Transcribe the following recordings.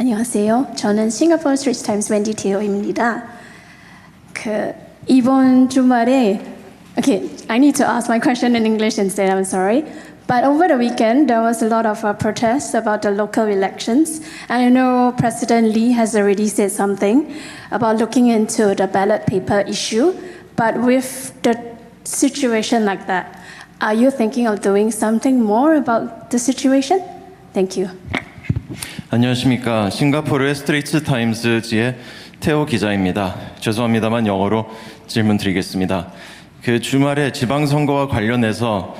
안녕하세요. 저는 Singapore Straits Times 웬디 테오입니다. 이번 주말에 Okay, I need to ask my question in English instead, I'm sorry. But over the weekend, there was a lot of protests about the local elections. And I know President Lee has already said something about looking into the ballot paper issue. But with the situation like that, are you thinking of doing something more about the situation? Thank you. 안녕하십니까. 싱가포르의 스트레이트 타임즈지의 테오 기자입니다. 죄송합니다만 영어로 질문 드리겠습니다. 그 주말에 지방선거와 관련해서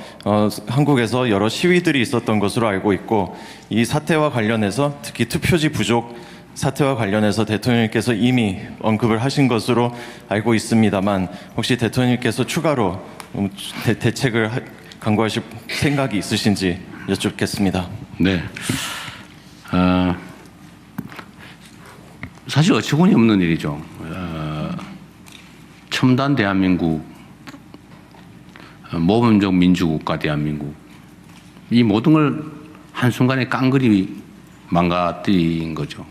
한국에서 여러 시위들이 있었던 것으로 알고 있고, 이 사태와 관련해서 특히 투표지 부족 사태와 관련해서 대통령님께서 이미 언급을 하신 것으로 알고 있습니다만, 혹시 대통령님께서 추가로 대책을 강구하실 생각이 있으신지 여쭙겠습니다. 네. 사실 어처구니 없는 일이죠. 첨단 대한민국, 모범적 민주국가 대한민국, 이 모든 걸 한순간에 깡그리 망가뜨린 거죠.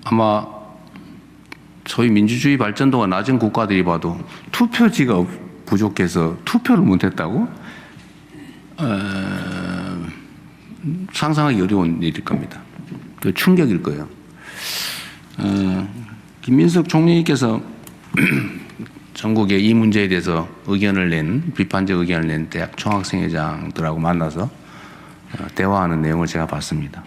아마 소위 민주주의 발전도가 낮은 국가들이 봐도 투표지가 부족해서 투표를 못했다고? 상상하기 어려운 일일 겁니다. 충격일 거예요. 김민석 총리께서 전국에 이 문제에 대해서 비판적 의견을 낸 대학 총학생회장들하고 만나서 대화하는 내용을 제가 봤습니다.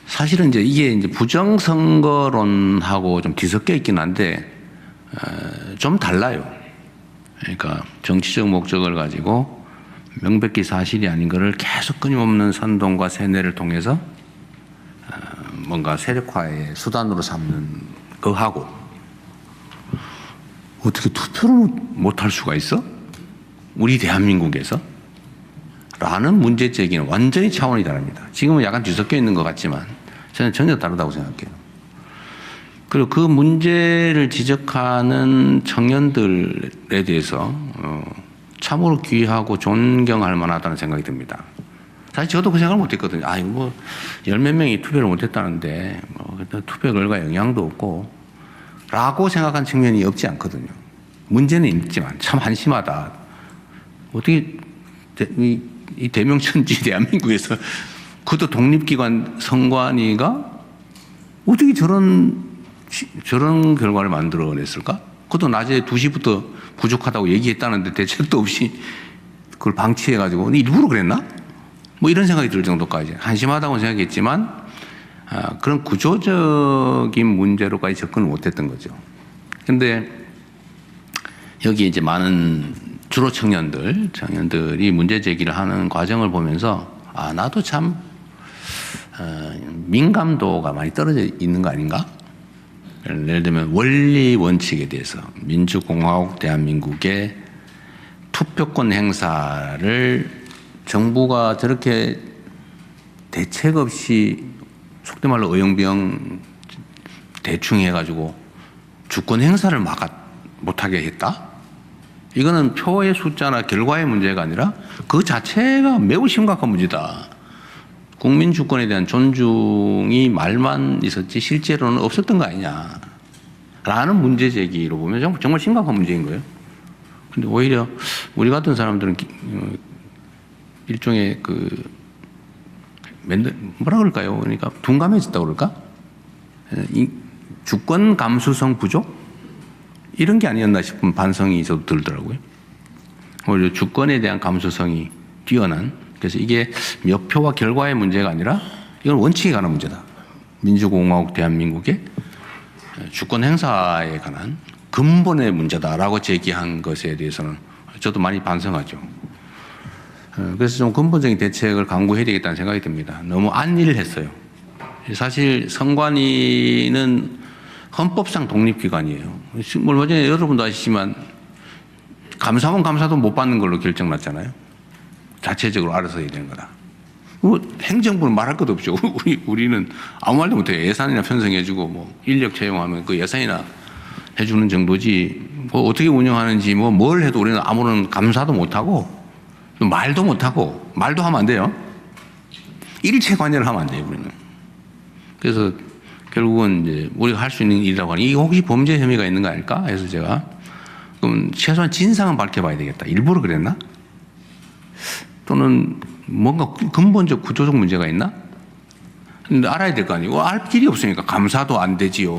사실은 이게 부정선거론하고 좀 뒤섞여 있긴 한데, 좀 달라요. 그러니까 정치적 목적을 가지고 명백히 사실이 아닌 것을 계속 끊임없는 선동과 세뇌를 통해서 뭔가 세력화의 수단으로 삼는 거하고, 어떻게 투표를 못할 수가 있어? 우리 대한민국에서? 라는 문제 제기는 완전히 차원이 다릅니다. 지금은 약간 뒤섞여 있는 것 같지만 저는 전혀 다르다고 생각해요. 그리고 그 문제를 지적하는 청년들에 대해서 참으로 귀하고 존경할 만하다는 생각이 듭니다. 사실 저도 그 생각을 못했거든요. 이거 열 몇 명이 투표를 못했다는데 투표 결과 영향도 없고 라고 생각한 측면이 없지 않거든요. 문제는 있지만 참 한심하다. 어떻게 이 대명천지 대한민국에서 그것도 독립기관 선관위가 어떻게 저런 결과를 만들어냈을까? 그것도 낮에 2시부터 부족하다고 얘기했다는데 대책도 없이 그걸 방치해가지고 일부러 그랬나? 이런 생각이 들 정도까지 한심하다고 생각했지만, 그런 구조적인 문제로까지 접근을 못했던 거죠. 근데 여기 많은 주로 청년들이 문제 제기를 하는 과정을 보면서 나도 참 민감도가 많이 떨어져 있는 거 아닌가? 예를 들면 원리 원칙에 대해서 민주공화국 대한민국의 투표권 행사를 정부가 저렇게 대책 없이 속된 말로 어영부영 대충 해가지고 주권 행사를 못하게 했다? 이거는 표의 숫자나 결과의 문제가 아니라 그 자체가 매우 심각한 문제다. 국민 주권에 대한 존중이 말만 있었지 실제로는 없었던 거 아니냐 라는 문제 제기로 보면 정말 심각한 문제인 거예요. 근데 오히려 우리 같은 사람들은 일종의 뭐라 그럴까요? 그러니까 둔감해졌다고 그럴까? 주권 감수성 부족? 이런 게 아니었나 싶은 반성이 저도 들더라고요. 오히려 주권에 대한 감수성이 뛰어난, 그래서 이게 몇 표와 결과의 문제가 아니라 이건 원칙에 관한 문제다. 민주공화국 대한민국의 주권 행사에 관한 근본의 문제다라고 제기한 것에 대해서는 저도 많이 반성하죠. 그래서 좀 근본적인 대책을 강구해야 되겠다는 생각이 듭니다. 너무 안일을 했어요. 사실 선관위는 헌법상 독립기관이에요. 얼마 전에 여러분도 아시지만 감사원 감사도 못 받는 걸로 결정났잖아요. 자체적으로 알아서 해야 되는 거다. 행정부는 말할 것도 없죠. 우리는 아무 말도 못해요. 예산이나 편성해주고 인력 채용하면 그 예산이나 해주는 정도지 어떻게 운영하는지 뭘 해도 우리는 아무런 감사도 못하고 말도 못하고, 말도 하면 안 돼요. 일체 관여를 하면 안 돼요, 우리는. 그래서 결국은 이제 우리가 할 수 있는 일이라고 하니 이게 혹시 범죄 혐의가 있는 거 아닐까 해서 제가 그럼 최소한 진상은 밝혀봐야 되겠다. 일부러 그랬나? 또는 뭔가 근본적 구조적 문제가 있나? 근데 알아야 될 거 아니에요. 알 길이 없으니까 감사도 안 되지요.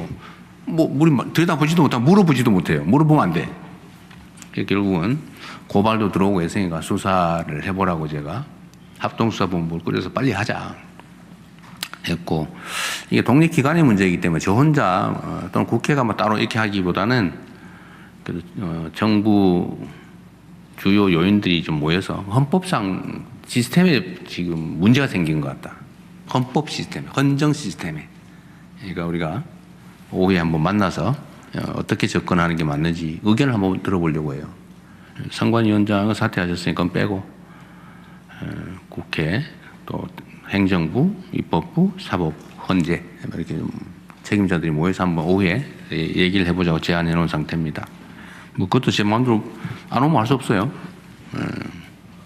뭐 우리 들여다보지도 못하고 물어보지도 못해요. 물어보면 안 돼. 결국은 고발도 들어오고 했으니까 수사를 해보라고 제가 합동수사본부를 꾸려서 빨리 하자 했고, 이게 독립기관의 문제이기 때문에 저 혼자 또는 국회가 뭐 따로 이렇게 하기보다는 정부 주요 요인들이 좀 모여서 헌법상 시스템에 지금 문제가 생긴 것 같다. 헌법 시스템, 헌정 시스템에. 그러니까 우리가 오후에 한번 만나서 어떻게 접근하는 게 맞는지 의견을 한번 들어보려고 해요. 선관위원장은 사퇴하셨으니까 빼고 국회 또 행정부, 입법부, 사법, 헌재 이렇게 좀 책임자들이 모여서 한번 오후에 얘기를 해보자고 제안해 놓은 상태입니다. 뭐 그것도 제 마음대로 안 오면 할 수 없어요.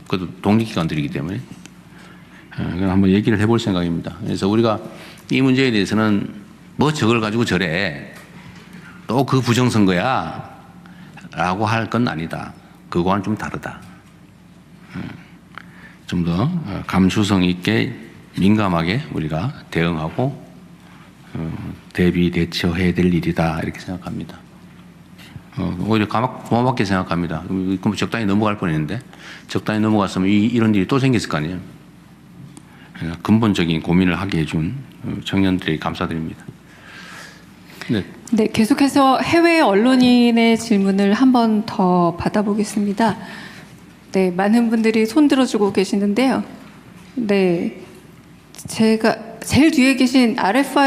그것도 독립기관들이기 때문에 그냥 한번 얘기를 해볼 생각입니다. 그래서 우리가 이 문제에 대해서는 뭐 저걸 가지고 저래 또 그 부정선거야 라고 할 건 아니다. 그거와는 좀 다르다. 좀 더 감수성 있게 민감하게 우리가 대응하고 대비 대처해야 될 일이다 이렇게 생각합니다. 오히려 고맙게 생각합니다. 그럼 적당히 넘어갈 뻔했는데 적당히 넘어갔으면 이런 일이 또 생겼을 거 아니에요. 근본적인 고민을 하게 해준 청년들에게 감사드립니다. 네. 네, 계속해서 해외 언론인의 질문을 한 번 더 받아보겠습니다. 네, 많은 분들이 손 들어주고 계시는데요. 네, 제가 제일 뒤에 계신 RFI